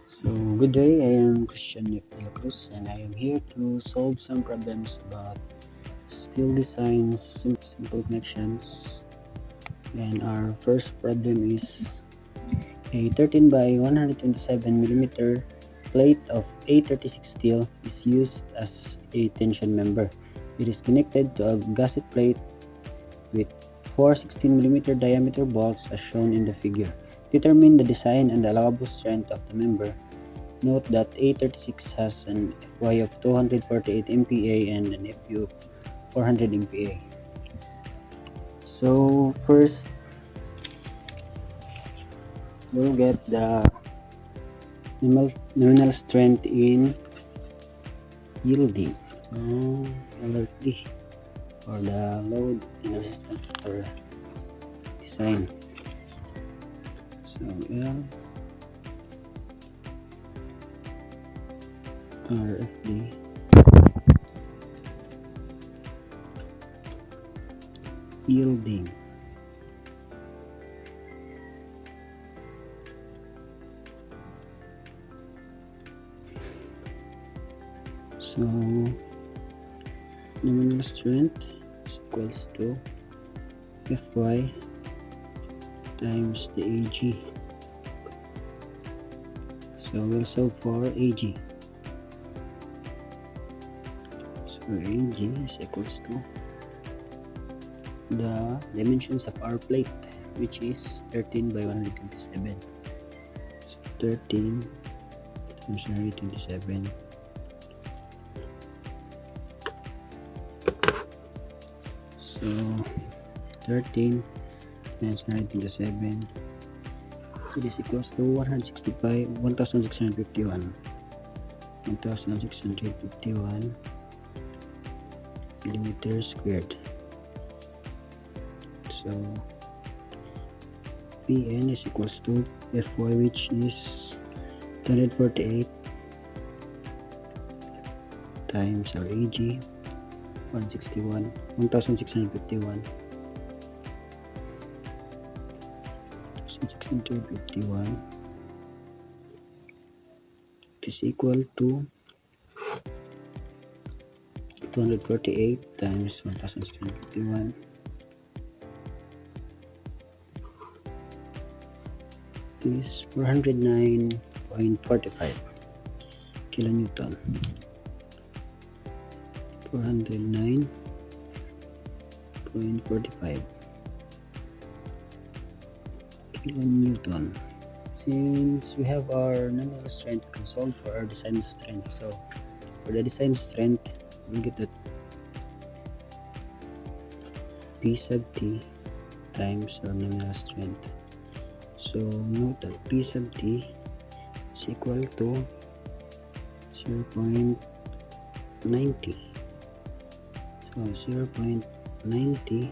So, good day. I am Christian Cruz and I am here to solve some problems about steel designs, simple connections. And our first problem is a 13 by 127 millimeter plate of A36 steel is used as a tension member. It is connected to a gusset plate with four 16 millimeter diameter bolts as shown in the figure. Determine the design and the allowable strength of the member. Note that A36 has an Fy of 248 MPa and an Fu of 400 MPa. So first, we'll get the nominal strength in yielding, LRT, or the load and resistance for design. So L RFD yielding. So nominal strength is equals to Fy times the Ag. So we'll solve for Ag. So Ag is equals to the dimensions of our plate, which is 13 by 127. So 13 times 127. So 13 times 127, it is equals to 1651 millimeters squared. So Pn is equals to Fy, which is 248 times our Ag 1651 1651 is equal to 248 times 1651 is 409.45 kilonewton. 409.45 kilonewton. Since we have our nominal strength, we can solve for our design strength. So for the design strength, we'll get that P sub T times our nominal strength. So note that P sub T is equal to 0.90. So 0.90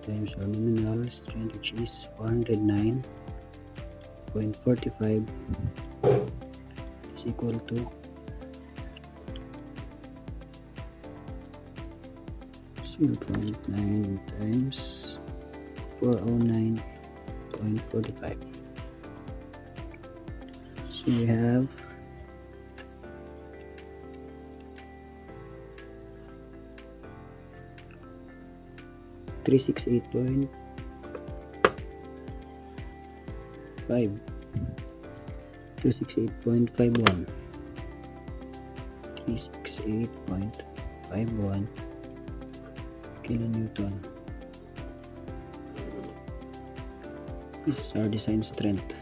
times our nominal strength, which is 409.45, is equal to 0.9 times 409.45. So we have 368.5 368.51 368.51 kilonewton. This is our design strength.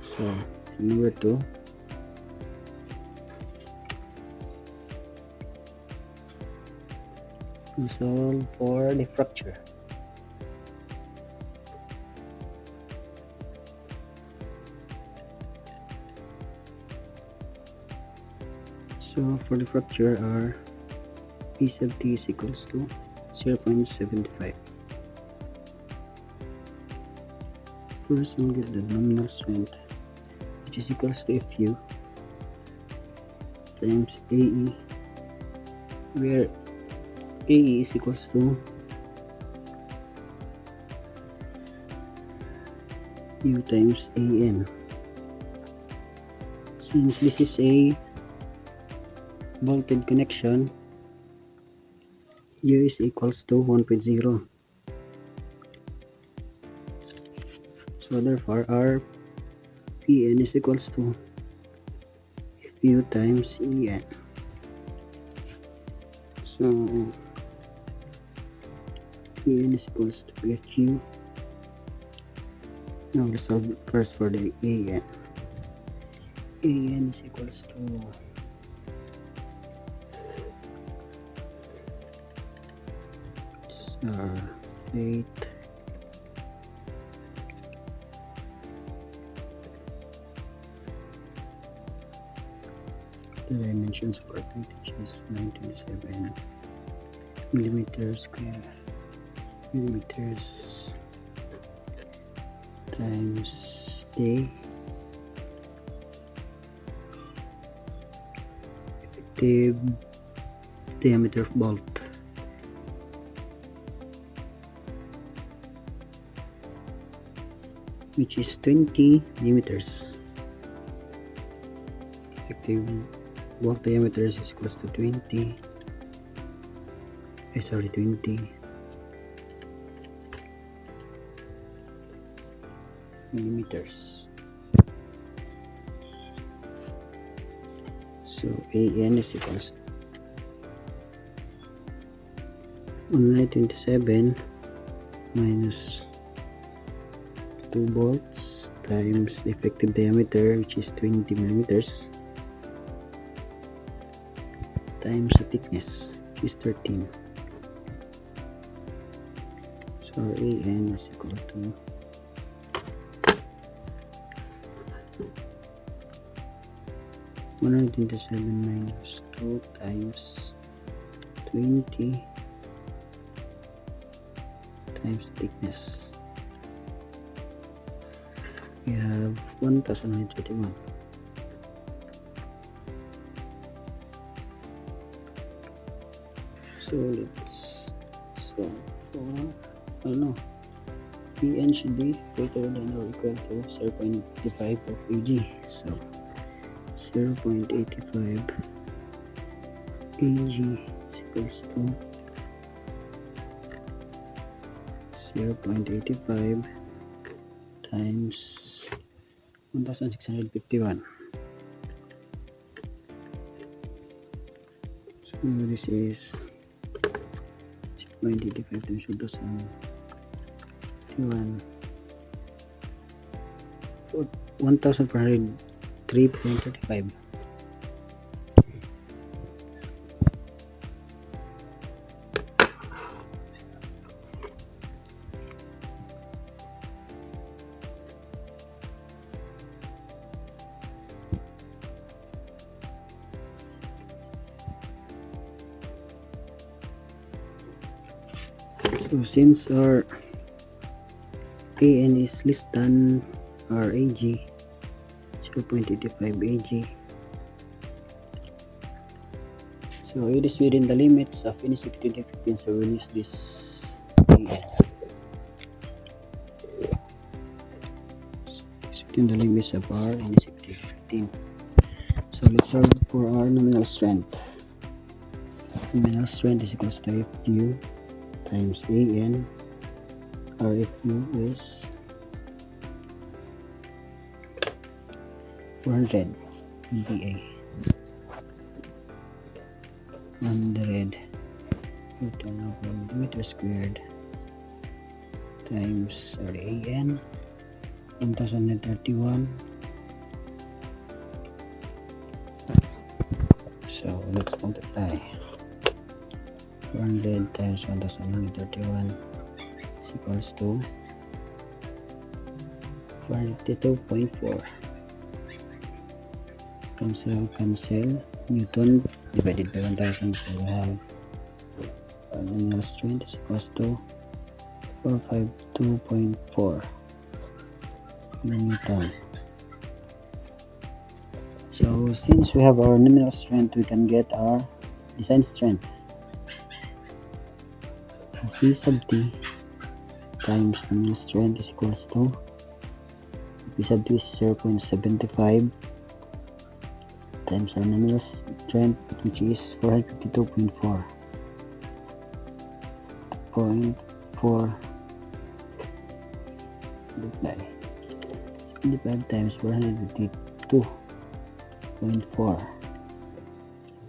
So number 2, we solve for the fracture. So for the fracture, our P sub T is equals to 0.75. First, we'll get the nominal strength, which is equals to Fu times AE, where AE is equals to U times AN. Since this is a bolted connection, U is equals to 1.0. So therefore our Pn is equals to Fu times En. So Pn is equals to Fu. Now let's solve first for the An. An is equals to 8 the dimensions for it is 927 millimeters square millimeters times the effective diameter of bolt, which is 20 millimeters. Effective bolt diameter is equals to 20 millimeters. So An is equals to 127 minus 2 bolts times the effective diameter, which is 20 millimeters, times the thickness, which is 13. So An is equal to 127 minus 2 times 20 times the thickness. We have 1,131. So let's solve for, Pn should be greater than or equal to 0.85 of Ag. So 0.85 Ag is equals to 0.85 times 1651. So this is 0.85 times 1051 for 1403.35. So since our An is less than our Ag, 0.85 Ag, so it is within the limits of ineffective defectance, so we'll use this An. It's within the limits of our ineffective defectance. So let's solve for our nominal strength. Nominal strength is equals to Fu times An. Our Fu is 400 MPa. 100 Newton over millimeter squared times our An, 1031. So let's multiply. 400 times 1131 is equals to 42.4. Cancel. Newton divided by 1000, so we have our nominal strength is equals to 452.4 kilonewton. So since we have our nominal strength, we can get our design strength. P sub T times nominal strength is equals to P sub T is 0.75 times our nominal strength, which is 452.4. 0.4 multiply 75 times 452.4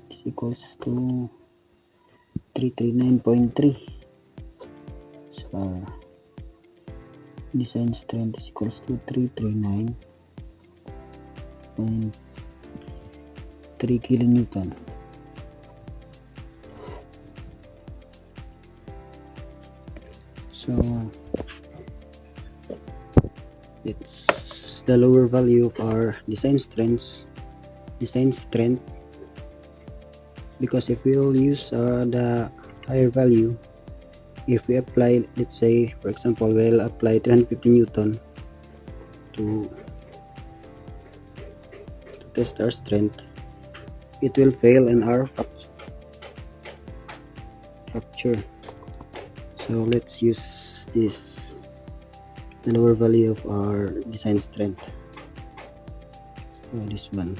is equals to 339.3. So our design strength is equals to 339.3 kilonewton. So it's the lower value of our design strength, because if we'll use the higher value, if we apply, let's say for example, we'll apply 350 newton to test our strength, it will fail in our fracture. So let's use this, the lower value of our design strength, so this one.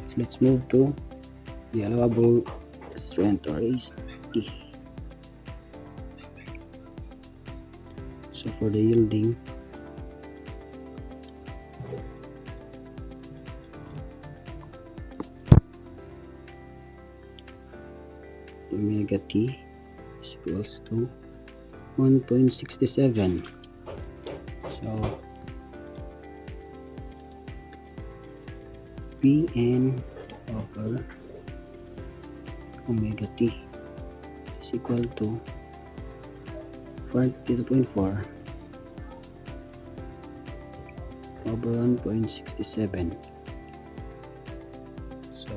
So let's move to the allowable strength, or AST. So for the yielding, omega T is equals to 1.67. So Pn over omega T is equal to 42.4 over 1.67. So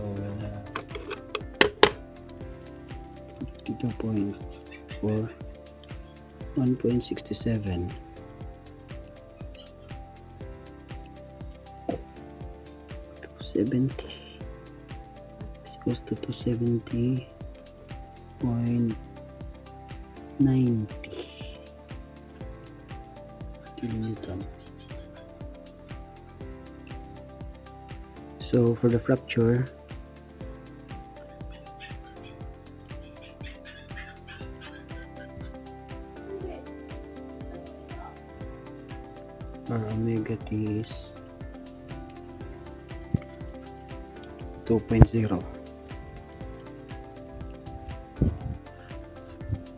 52.4 1.67 270 is equals to 270.90 kilonewton. So for the fracture, our omega T is 2.0.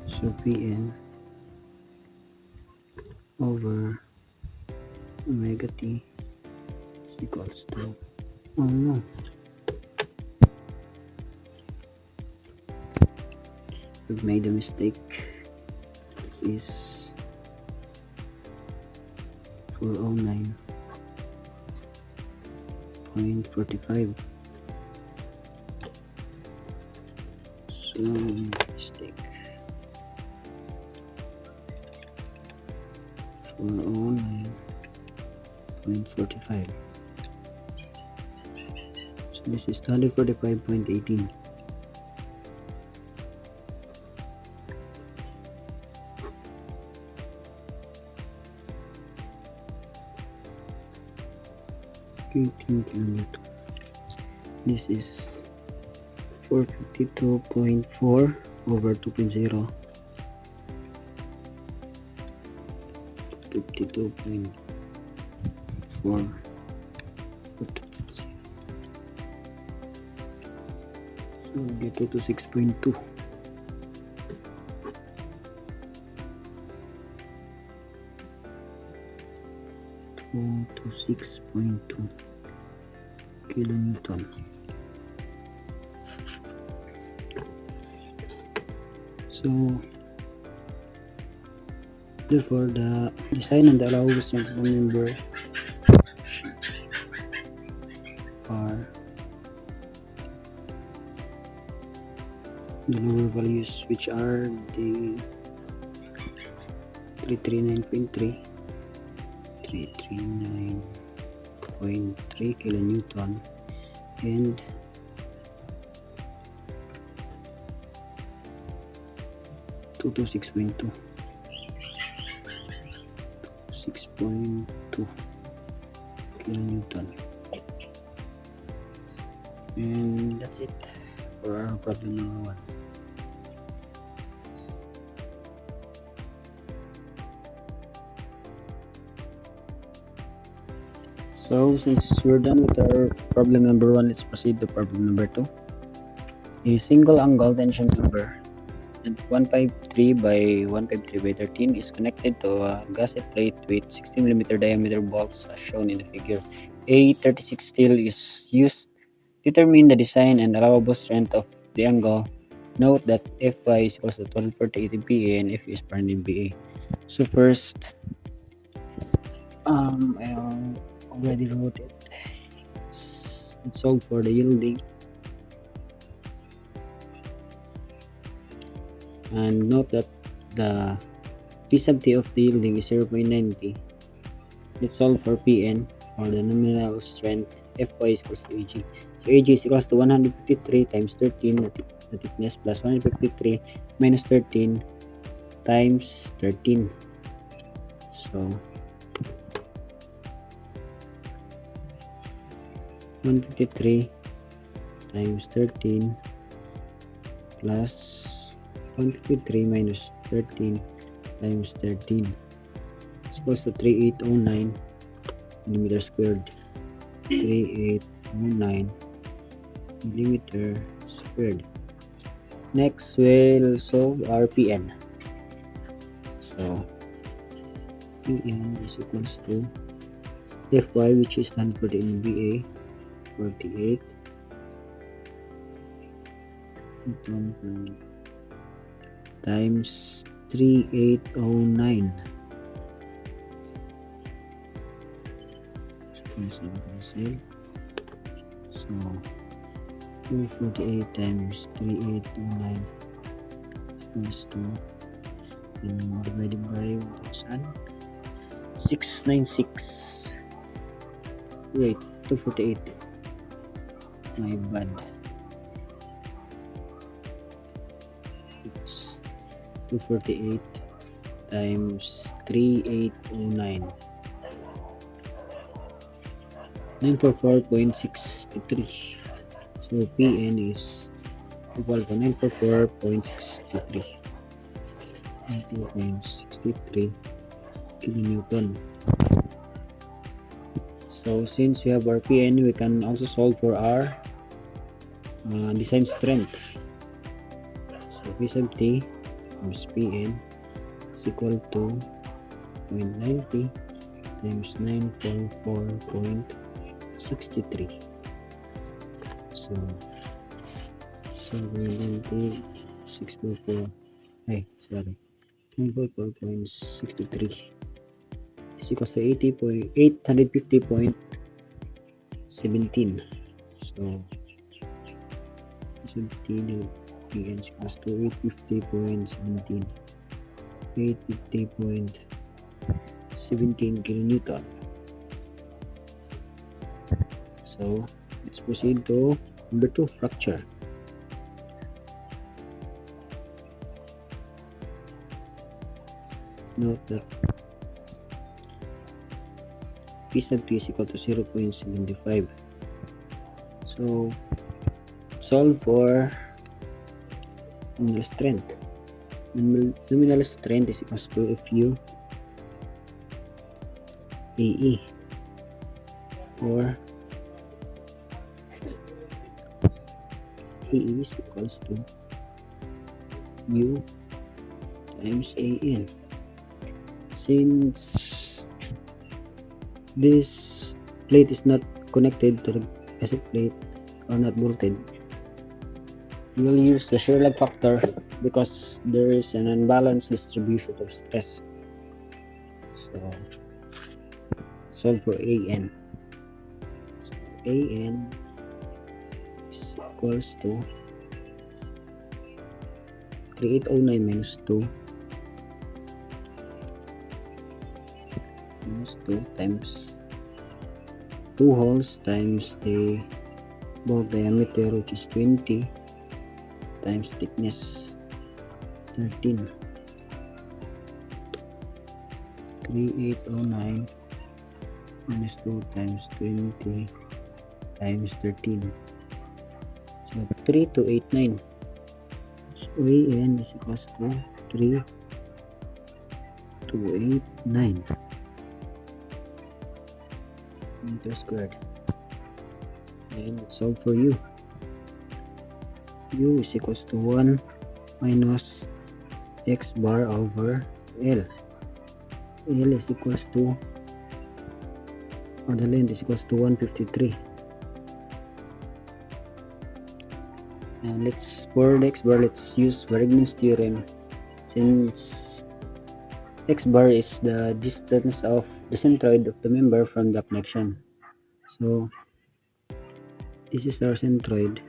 So Pn over omega T is equals to, oh no, we've made a mistake. This is 409.45. So mistake, 409.45. So this is 145.18. kilonewton. This is 452.4 over 2.0, 52.4 so we get to 6.2. To 6.2 kilonewton. So therefore the design and the allowable strength of the member are the lower values, which are the 339.3 kilonewton and 6.2 kilonewton. And that's it for our problem number 1. So since we're done with our problem number 1, let's proceed to problem number 2. A single angle tension member at 153 by 153 by 13 is connected to a gusset plate with 60mm diameter bolts as shown in the figure. A36 steel is used. Determine the design and allowable strength of the angle. Note that Fy is equals to 1248 MPa and Fu is 400 MPa. So first, I already wrote it. Let's solve for the yielding. And note that the P sub t of the yielding is 0.90. Let's solve for Pn, or the nominal strength. Fy is equals to Ag. So Ag is equals to 153 times 13, the thickness, plus 153 minus 13 times 13. So 153 times 13 plus 153 minus 13 times 13 is equals to 3809 millimeter squared. 3809 millimeter squared. Next, we'll solve our Pn. So Pn is equals to Fy, which is 140 MVA, 48 times 3809. So 248 times 3809 equals to, and divided by 1696. Wait, 248. My bad. It's 248 times 3809. 944.63. So Pn is equal to 944.63. 90.63 kilonewton. So since we have our Pn, we can also solve for our design strength. So P sub t times Pn is equal to 0.90 times 944.63. So 644. Sorry. 944.63 is equals to 850.17. So 17 Pn is equals to 850.17. 850.17 kilonewton. So let's proceed to number 2, fracture. Note that P sub t is equal to 0.75. So solve for nominal strength. Nominal strength is equals to Fu AE, or AE is equals to U times AN. Since this plate is not connected to the gusset plate or not bolted, we will use the shear lag factor because there is an unbalanced distribution of stress. So solve for AN. So AN is equals to 3809 minus 2 times 2 holes times the bolt diameter, which is 20, times thickness 13. 3809 minus 2 times 20 times 13 So 3289. So AN is equals to 3289 meter squared. And let's solve for U. U is equals to 1 minus x bar over L. L is equals to, or the length is equals to 153. And for the x bar, let's use Bergman's theorem, since x bar is the distance of the centroid of the member from the connection. So this is our centroid,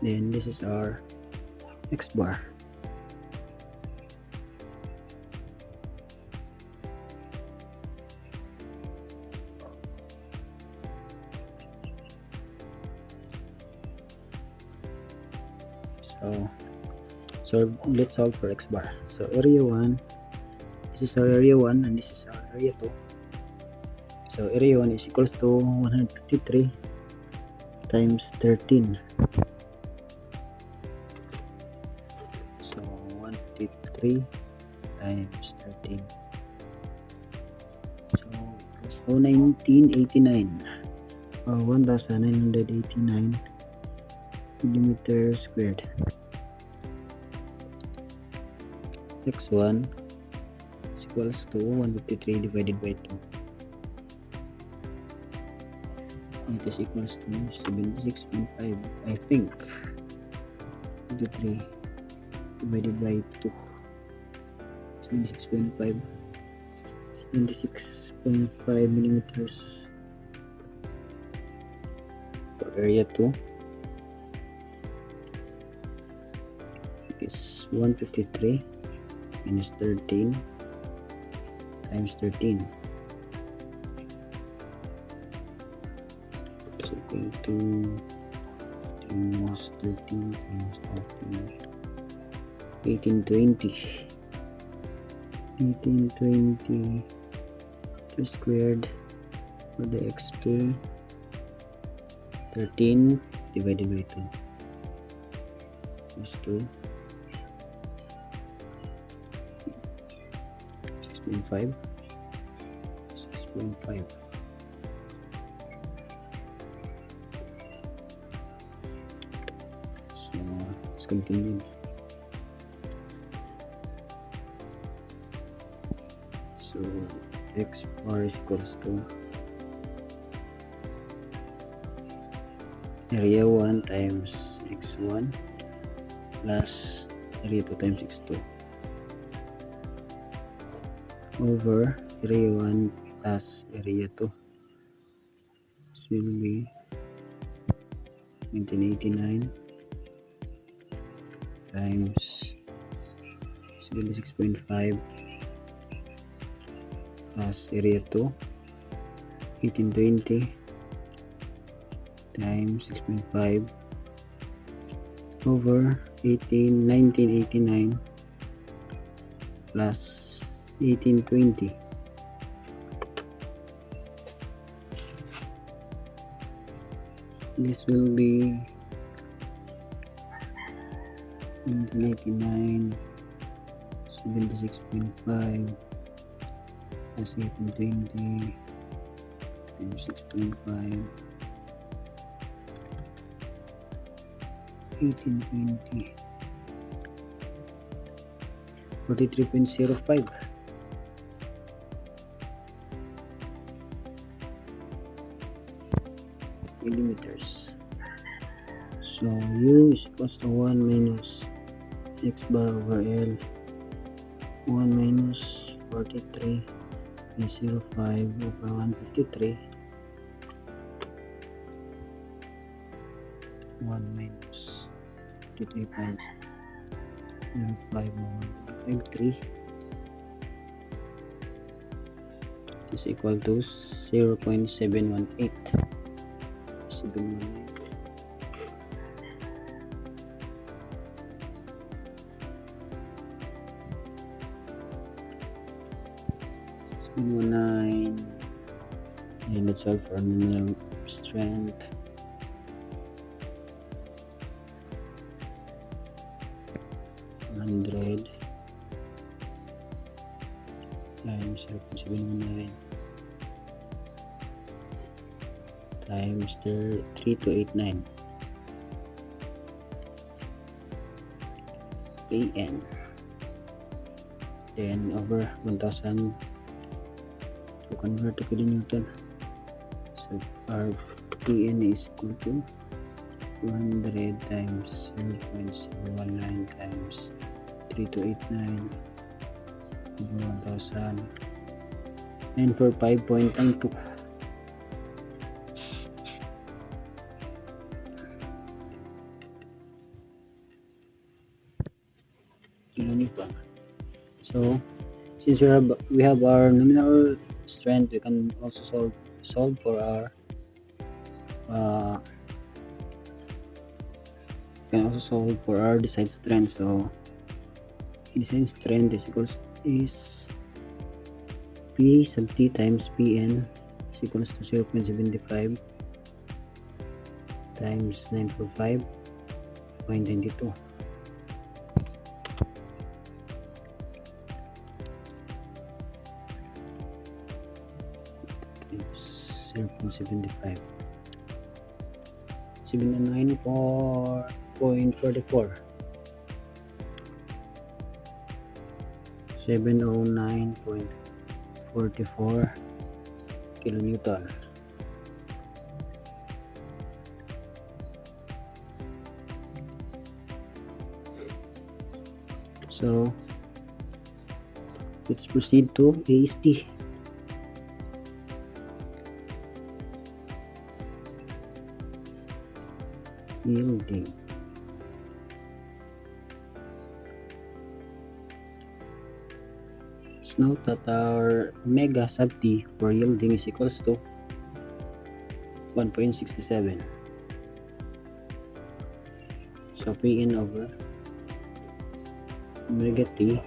then this is our x bar. So let's solve for x bar. So area 1, this is our area 1 and this is our area 2. So area 1 is equals to 153 times 13. So 153 times 13. So equals to 1989 or 1989 millimeter squared. X1 is equals to 153 divided by 2. It is equals to 76.5, I think. 23 divided by 2. 76.5. 76.5 millimeters for area 2. It is 153 minus 13 times 13. It's equal to minus 13 times 13. 1820. 1820 squared for the x2. 13 divided by 2 is 2. 6.5. 6.5. So let's continue. So x bar is equals to area 1 times x1 plus area 2 times x2 over area 1 plus area 2. This will be 1989 times 76.5 plus area 2, 1820 times 6.5 over 1989 plus 1820. This will be 1989 76.5 plus 1820 times 6.5 1820 43.05 millimeters. So U is equals to 1 minus x bar over L. 1 minus 43.05 over 153. 1 minus 43.05 over 153 is equal to 0.718. 718. So 109, and let's solve for nominal strength. 100 times 0.719 times 3289 AN, then over 1000 to convert to kilonewton. So our PN is equal to 400 times 0.019 times 3289 over 1000, and for 5.92. kilonewton. So since we have our nominal strength, we can also solve for our design strength. So design strength is P sub T times Pn is equals to 0.75 times 945.92. Times 0.75, 709.44, 709.44 kilonewton. So let's proceed to AST. Yielding. Let's note that our omega sub T for yielding is equals to 1.67. So Pn over omega T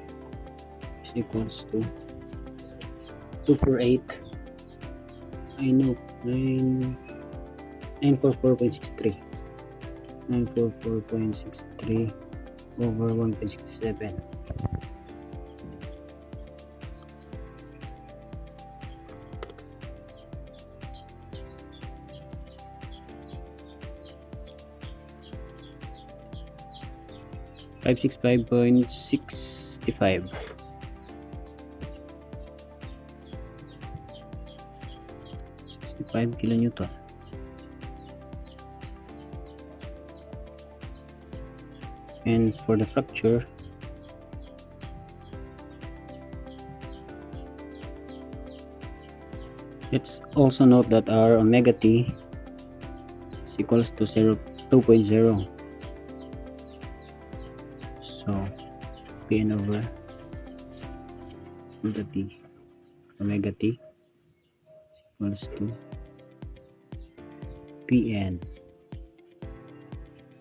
is equals to 248. I know 944.63. 944.63 over 1.67. Five 65.65. 65 kilonewton. And for the fracture, let's also note that our omega T is equals to 2.0. So Pn over omega T equals to Pn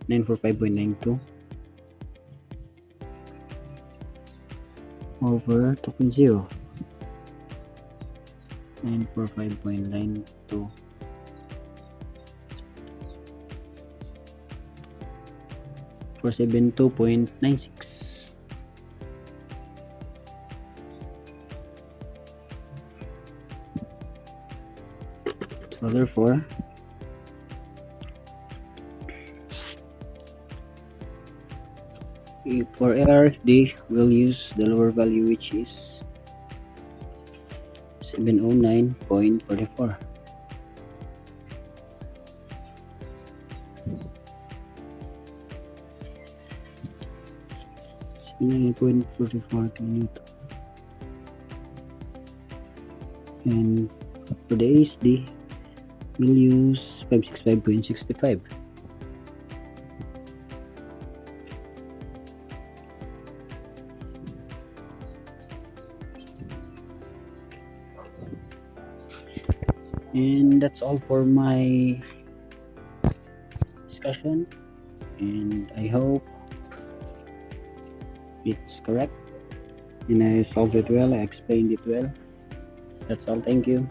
945.92 over 2.0. 945.92 472.96. So therefore for ARFD we'll use the lower value, which is 709.44. kilonewton. And for the ASD we'll use 565.65. And that's all for my discussion, and I hope it's correct and I solved it well, I explained it well. That's all. Thank you.